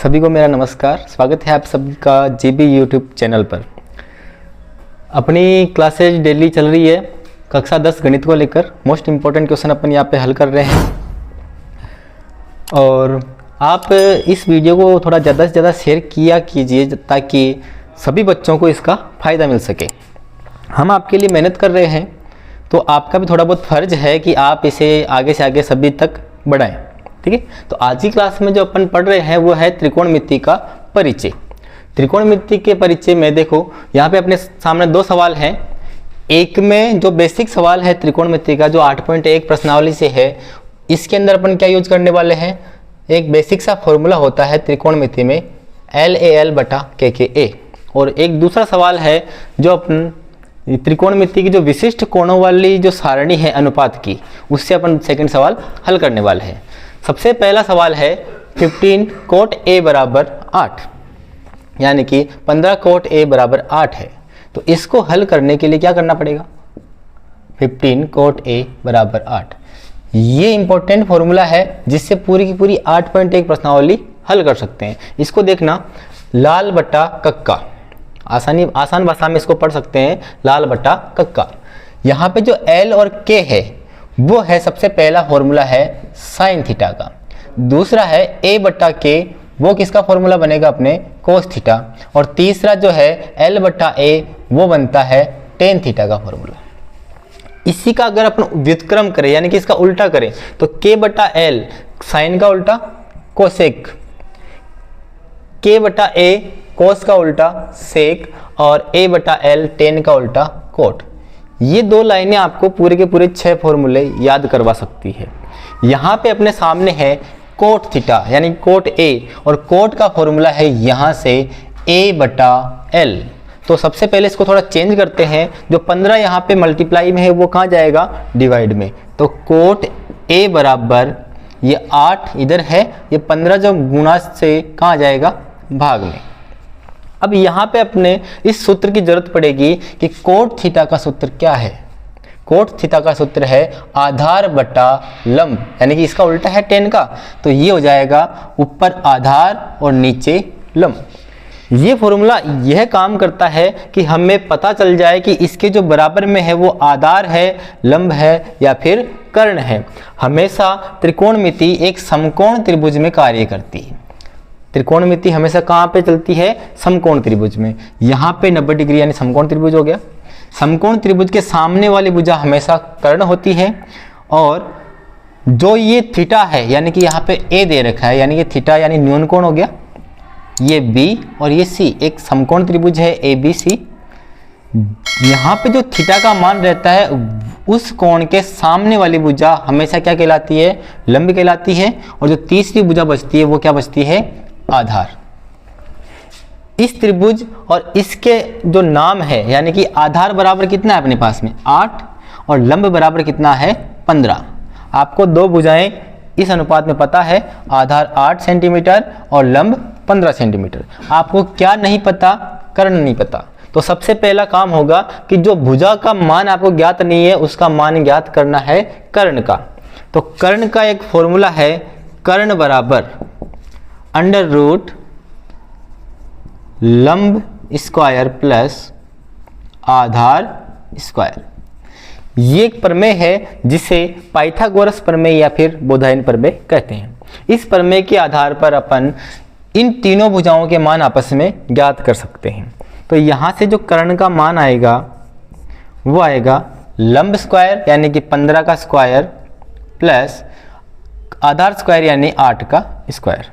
सभी को मेरा नमस्कार। स्वागत है आप सबका जीबी यूट्यूब चैनल पर। अपनी क्लासेज डेली चल रही है कक्षा 10 गणित को लेकर। मोस्ट इम्पोर्टेंट क्वेश्चन अपन यहाँ पे हल कर रहे हैं और आप इस वीडियो को थोड़ा ज़्यादा से ज़्यादा शेयर किया कीजिए ताकि सभी बच्चों को इसका फ़ायदा मिल सके। हम आपके लिए मेहनत कर रहे हैं तो आपका भी थोड़ा बहुत फ़र्ज है कि आप इसे आगे से आगे सभी तक बढ़ाएं। ठीक है, तो आज की क्लास में जो अपन पढ़ रहे हैं वो है त्रिकोणमिति का परिचय। त्रिकोणमिति के परिचय में देखो यहाँ पे अपने सामने दो सवाल हैं। एक में जो बेसिक सवाल है त्रिकोणमिति का जो 8.1 प्रश्नावली से है, इसके अंदर अपन क्या यूज करने वाले हैं, एक बेसिक सा फॉर्मूला होता है त्रिकोणमिति में LAL/KKA। और एक दूसरा सवाल है जो अपन त्रिकोणमिति की जो विशिष्ट कोणों वाली जो सारणी है अनुपात की, उससे अपन सेकंड सवाल हल करने वाले हैं। सबसे पहला सवाल है 15 cot A बराबर 8, यानी कि 15 cot A बराबर 8 है। तो इसको हल करने के लिए क्या करना पड़ेगा, 15 cot A बराबर 8। ये इंपॉर्टेंट फॉर्मूला है जिससे पूरी की पूरी 8.1 प्रश्नावली हल कर सकते हैं। इसको देखना, लाल बट्टा कक्का, आसान भाषा में इसको पढ़ सकते हैं, लाल बट्टा कक्का। यहाँ पे जो L और K है वो है सबसे पहला फॉर्मूला है साइन थीटा का। दूसरा है A बट्टा K, वो किसका फॉर्मूला बनेगा अपने कोस थीटा। और तीसरा जो है L बट्टा A, वो बनता है टेन थीटा का फॉर्मूला। इसी का अगर अपन व्युत्क्रम करें यानी कि इसका उल्टा करें तो K बट्टा L साइन का उल्टा कोसेक, K बट्टा A कोस का उल्टा सेक और A बट्टा L टेन का उल्टा कोट। ये दो लाइनें आपको पूरे के पूरे 6 फॉर्मूले याद करवा सकती है। यहाँ पे अपने सामने है कोट थीटा यानी कोट A, और कोट का फॉर्मूला है यहाँ से A बटा L। तो सबसे पहले इसको थोड़ा चेंज करते हैं, जो 15 यहाँ पे मल्टीप्लाई में है वो कहाँ जाएगा, डिवाइड में। तो कोट A बराबर ये 8 इधर है, ये 15 जो गुणा से कहाँ जाएगा, भाग में। अब यहाँ पे अपने इस सूत्र की जरूरत पड़ेगी कि कोट थीटा का सूत्र क्या है। कोट थीटा का सूत्र है आधार बटा लंब, यानी कि इसका उल्टा है टेन का, तो ये हो जाएगा ऊपर आधार और नीचे लंब। ये फॉर्मूला यह काम करता है कि हमें पता चल जाए कि इसके जो बराबर में है वो आधार है, लंब है या फिर कर्ण है। हमेशा त्रिकोणमिति एक समकोण त्रिभुज में कार्य करती है। त्रिकोणमिति हमेशा कहाँ पे चलती है, समकोण त्रिभुज में। यहाँ पे 90 डिग्री यानी समकोण त्रिभुज हो गया। समकोण त्रिभुज के सामने वाली भुजा हमेशा कर्ण होती है, और जो ये थीटा है यानी कि यहाँ पे A दे रखा है, यानी कि थीटा यानी न्यून कोण हो गया, ये B और ये C, एक समकोण त्रिभुज है ABC। यहाँ पे जो थीटा का मान रहता है उस कोण के सामने वाली भुजा हमेशा क्या कहलाती है, लंब कहलाती है। और जो तीसरी भुजा बचती है वो क्या बचती है, आधार। इस त्रिभुज और इसके जो नाम है यानी कि आधार बराबर कितना है अपने पास में 8 और लंब बराबर कितना है 15। आपको दो भुजाएं इस अनुपात में पता है, आधार 8 सेंटीमीटर और लंब 15 सेंटीमीटर। आपको क्या नहीं पता, कर्ण नहीं पता। तो सबसे पहला काम होगा कि जो भुजा का मान आपको ज्ञात नहीं है उसका मान ज्ञात करना है कर्ण का। तो कर्ण का एक फॉर्मूला है कर्ण बराबर अंडर रूट लंब स्क्वायर प्लस आधार स्क्वायर। ये एक प्रमेय है जिसे पाइथागोरस प्रमेय या फिर बोधायन प्रमेय कहते हैं। इस प्रमेय के आधार पर अपन इन तीनों भुजाओं के मान आपस में ज्ञात कर सकते हैं। तो यहाँ से जो कर्ण का मान आएगा वो आएगा लंब स्क्वायर यानी कि 15 का स्क्वायर प्लस आधार स्क्वायर यानी 8 का स्क्वायर।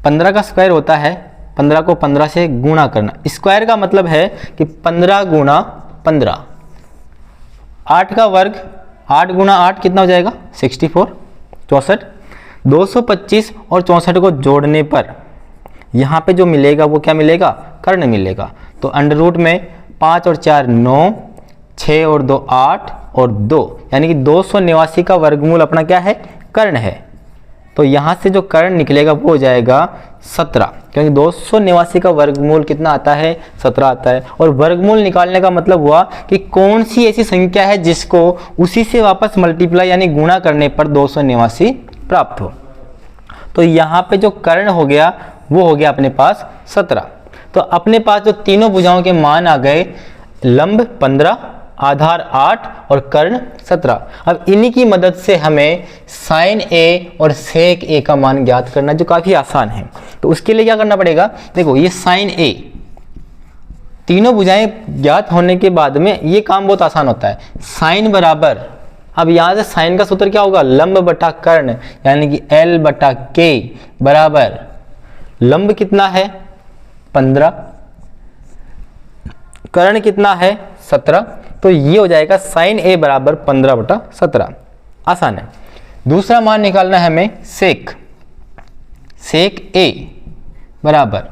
15 का स्क्वायर होता है 15 को 15 से गुणा करना, स्क्वायर का मतलब है कि 15 गुणा 15। 8 का वर्ग 8 गुणा 8 कितना हो जाएगा, 64, 64। 225 और 64 को जोड़ने पर यहाँ पे जो मिलेगा वो क्या मिलेगा, कर्ण मिलेगा। तो अंडर रूट में 5 और 4 9, 6 और 2 8 और 2 यानी कि 289 का वर्गमूल अपना क्या है, कर्ण है। तो यहाँ से जो कर्ण निकलेगा वो हो जाएगा 17, क्योंकि 289 का वर्गमूल कितना आता है, 17 आता है। और वर्गमूल निकालने का मतलब हुआ कि कौन सी ऐसी संख्या है जिसको उसी से वापस मल्टीप्लाई यानी गुणा करने पर 289 प्राप्त हो। तो यहाँ पे जो कर्ण हो गया वो हो गया अपने पास 17। तो अपने पास जो तीनों भुजाओं के मान आ गए, लंब 15, आधार 8 और कर्ण 17। अब इन्हीं की मदद से हमें साइन ए और सेक ए का मान ज्ञात करना, जो काफ़ी आसान है। तो उसके लिए क्या करना पड़ेगा, देखो ये साइन ए, तीनों भुजाएं ज्ञात होने के बाद में ये काम बहुत आसान होता है। साइन बराबर, अब यहाँ से साइन का सूत्र क्या होगा, लंब बटा कर्ण, यानी कि L बटा K बराबर लंब कितना है 15, कर्ण कितना है 17, तो ये हो जाएगा साइन ए बराबर 15 बटा 17। आसान है। दूसरा मान निकालना है हमें सेक, सेक ए बराबर,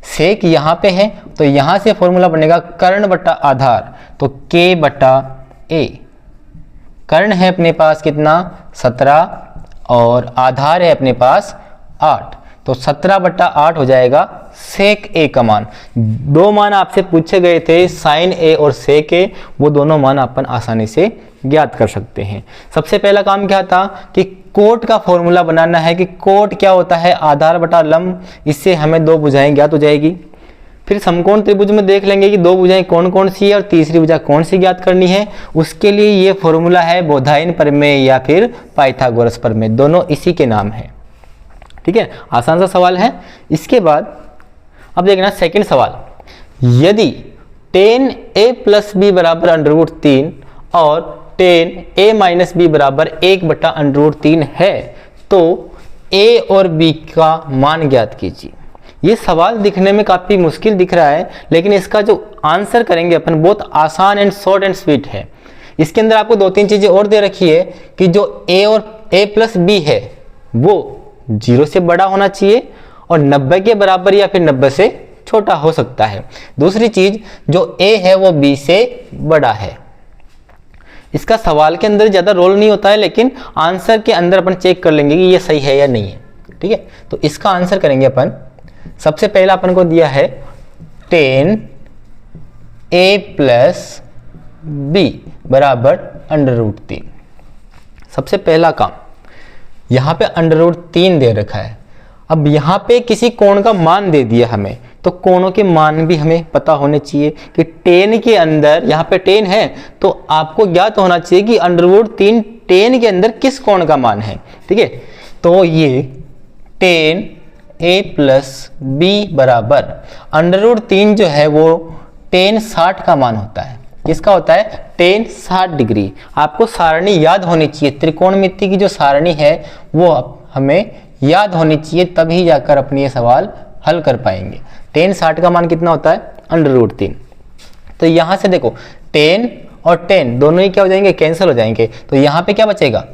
सेक यहाँ पे है तो यहाँ से फॉर्मूला बनेगा कर्ण बटा आधार, तो K बटा A। कर्ण है अपने पास कितना 17 और आधार है अपने पास 8, तो 17 बटा 8 हो जाएगा सेक ए का मान। दो मान आपसे पूछे गए थे, साइन ए और सेक ए, वो दोनों मान अपन आसानी से ज्ञात कर सकते हैं। सबसे पहला काम क्या था कि कोट का फॉर्मूला बनाना है कि कोट क्या होता है, आधार बटा लंब, इससे हमें दो भुजाएं ज्ञात हो जाएगी। फिर समकोण त्रिभुज में देख लेंगे कि दो भुजाएं कौन कौन सी है और तीसरी भुजा कौन सी ज्ञात करनी है। उसके लिए ये फॉर्मूला है बोधायन प्रमेय या फिर पाइथागोरस प्रमेय, दोनों इसी के नाम है। ठीक है, आसान सा सवाल है। इसके बाद अब देखना सेकंड सवाल, यदि tan a प्लस बी बराबर √3 और tan a माइनस बी बराबर 1 बटा √3 है तो a और b का मान ज्ञात कीजिए। ये सवाल दिखने में काफ़ी मुश्किल दिख रहा है, लेकिन इसका जो आंसर करेंगे अपन बहुत आसान एंड शॉर्ट एंड स्वीट है। इसके अंदर आपको दो तीन चीज़ें और दे रखी है कि जो a और a प्लस बी है वो 0 से बड़ा होना चाहिए और 90 के बराबर या फिर 90 से छोटा हो सकता है। दूसरी चीज, जो a है वो b से बड़ा है। इसका सवाल के अंदर ज़्यादा रोल नहीं होता है, लेकिन आंसर के अंदर अपन चेक कर लेंगे कि ये सही है या नहीं है। ठीक है, तो इसका आंसर करेंगे अपन। सबसे पहला अपन को दिया है tan a प्लस b बराबर √3। सबसे पहला काम, यहाँ पे √3 दे रखा है। अब यहाँ पे किसी कोण का मान दे दिया हमें, तो कोणों के मान भी हमें पता होने चाहिए कि tan के अंदर, यहाँ पे tan है तो आपको ज्ञात होना चाहिए कि √3 tan के अंदर किस कोण का मान है। ठीक है, तो ये tan a प्लस b बराबर √3 जो है वो tan 60 का मान होता है। किसका होता है, tan 60 डिग्री। आपको सारणी याद होनी चाहिए, त्रिकोणमिति की जो सारणी है वो हमें याद होनी चाहिए, तभी जाकर अपनी ये सवाल हल कर पाएंगे। tan 60 का मान कितना होता है, √3। तो यहाँ से देखो tan और tan दोनों ही क्या हो जाएंगे, कैंसिल हो जाएंगे। तो यहाँ पे क्या बचेगा,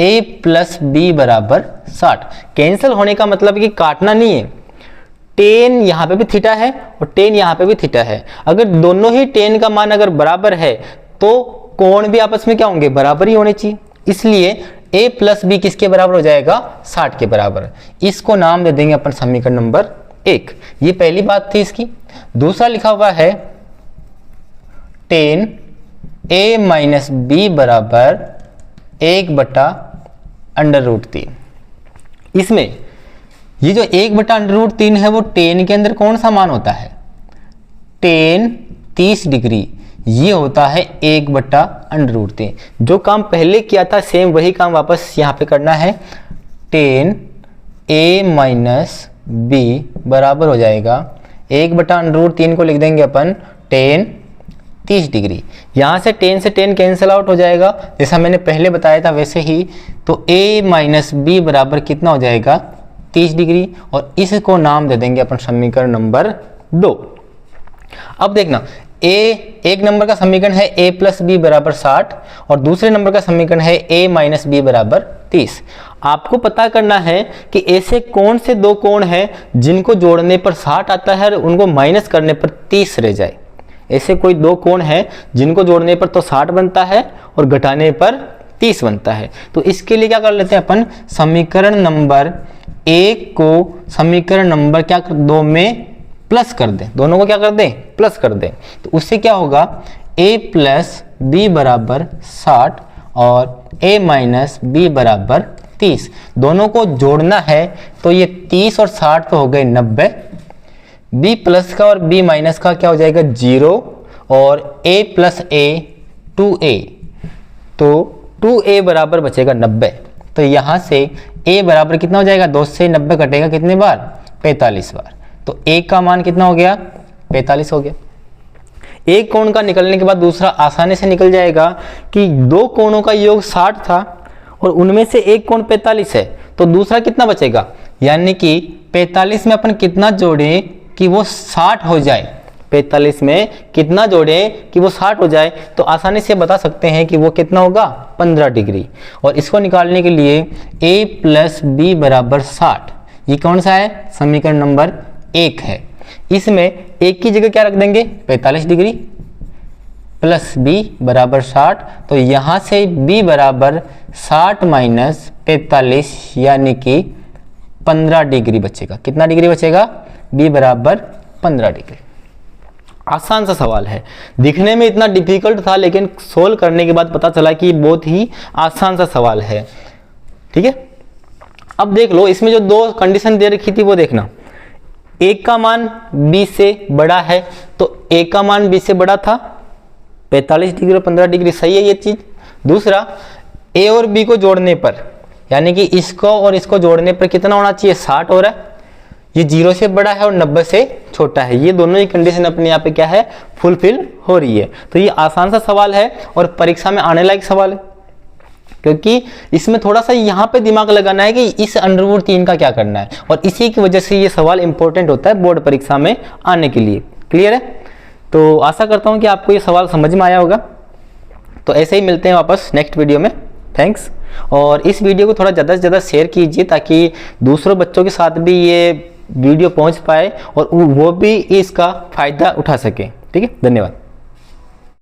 a प्लस b बराबर 60। कैंसिल होने का मतलब कि काटना नहीं है। tan यहाँ पे भी थीटा है और tan यहाँ पे भी थीटा है। अगर दोनों ही tan का मान अगर बराबर है तो कोण भी आपस में क्या होंगे, बराबर ही होने चाहिए। इसलिए a प्लस बी किसके बराबर हो जाएगा, 60 के बराबर। इसको नाम दे देंगे अपन समीकरण नंबर 1। ये पहली बात थी इसकी। दूसरा लिखा हुआ है tan a माइनस बी बराबर 1 बटा √3। इसमें ये जो 1 बटा √3 है वो tan के अंदर कौन सा मान होता है, tan 30 डिग्री, ये होता है 1 बटा √3। जो काम पहले किया था सेम वही काम वापस यहाँ पे करना है। tan a माइनस बी बराबर हो जाएगा 1 बटा √3 को लिख देंगे अपन tan 30 डिग्री। यहाँ से tan से tan कैंसिल आउट हो जाएगा, जैसा मैंने पहले बताया था वैसे ही। तो a माइनस बी बराबर कितना हो जाएगा, 30 डिग्री, और इसको नाम दे देंगे अपन समीकरण नंबर 2। अब देखना, एक नंबर का समीकरण है a प्लस बी बराबर 60 और दूसरे नंबर का समीकरण है a माइनस बी बराबर 30। आपको पता करना है कि ऐसे कौन से दो कोण हैं जिनको जोड़ने पर 60 आता है और उनको माइनस करने पर 30 रह जाए। ऐसे कोई दो कोण हैं जिनको जोड़ने पर तो 60 बनता है और घटाने पर 30 बनता है। तो इसके लिए क्या कर लेते हैं अपन, समीकरण नंबर 1 को समीकरण नंबर क्या 2 में प्लस कर दें, दोनों को क्या कर दें, प्लस कर दें। तो उससे क्या होगा, a प्लस बी बराबर 60 और a माइनस बी बराबर 30, दोनों को जोड़ना है तो ये 30 और 60 तो हो गए 90, b प्लस का और b माइनस का क्या हो जाएगा 0 और a प्लस a 2a, तो 2a बराबर बचेगा 90। तो यहाँ से a बराबर कितना हो जाएगा, 2 से 90 कटेगा कितने बार, 45 बार। तो a का मान कितना हो गया, 45 हो गया। एक कोण का निकलने के बाद दूसरा आसानी से निकल जाएगा कि दो कोणों का योग 60 था और उनमें से एक कोण 45 है, तो दूसरा कितना बचेगा, यानी कि 45 में अपन कितना जोड़े कि वो 60 हो जाए, 45 में कितना जोड़े कि वो 60 हो जाए, तो आसानी से बता सकते हैं कि वो कितना होगा 15 डिग्री। और इसको निकालने के लिए a प्लस बी बराबर 60, ये कौन सा है, समीकरण नंबर 1 है। इसमें एक की जगह क्या रख देंगे 45 डिग्री प्लस b बराबर 60, तो यहाँ से b बराबर 60 माइनस 45 यानी कि 15 डिग्री बचेगा। कितना डिग्री बचेगा, b बराबर 15 डिग्री। आसान सा सवाल है, दिखने में इतना डिफिकल्ट था लेकिन सोल्व करने के बाद पता चला कि बहुत ही आसान सा सवाल है। ठीक है, अब देख लो इसमें जो दो कंडीशन दे रखी थी वो देखना, एक का मान b से बड़ा है तो a का मान b से बड़ा था 45 डिग्री और 15 डिग्री, सही है ये चीज। दूसरा a और b को जोड़ने पर, यानी कि इसको और इसको जोड़ने पर कितना होना चाहिए 60 हो रहा है, ये 0 से बड़ा है और 90 से छोटा है, ये दोनों ही कंडीशन अपने यहाँ पे क्या है फुलफिल हो रही है। तो ये आसान सा सवाल है और परीक्षा में आने लायक सवाल है, क्योंकि इसमें थोड़ा सा यहाँ पे दिमाग लगाना है कि इस √3 का क्या करना है, और इसी की वजह से ये सवाल इंपॉर्टेंट होता है बोर्ड परीक्षा में आने के लिए। क्लियर है, तो आशा करता हूँ कि आपको ये सवाल समझ में आया होगा। तो ऐसे ही मिलते हैं वापस नेक्स्ट वीडियो में। थैंक्स। और इस वीडियो को थोड़ा ज़्यादा से ज़्यादा शेयर कीजिए ताकि दूसरों बच्चों के साथ भी ये वीडियो पहुँच पाए और वो भी इसका फ़ायदा उठा सकें। ठीक है, धन्यवाद।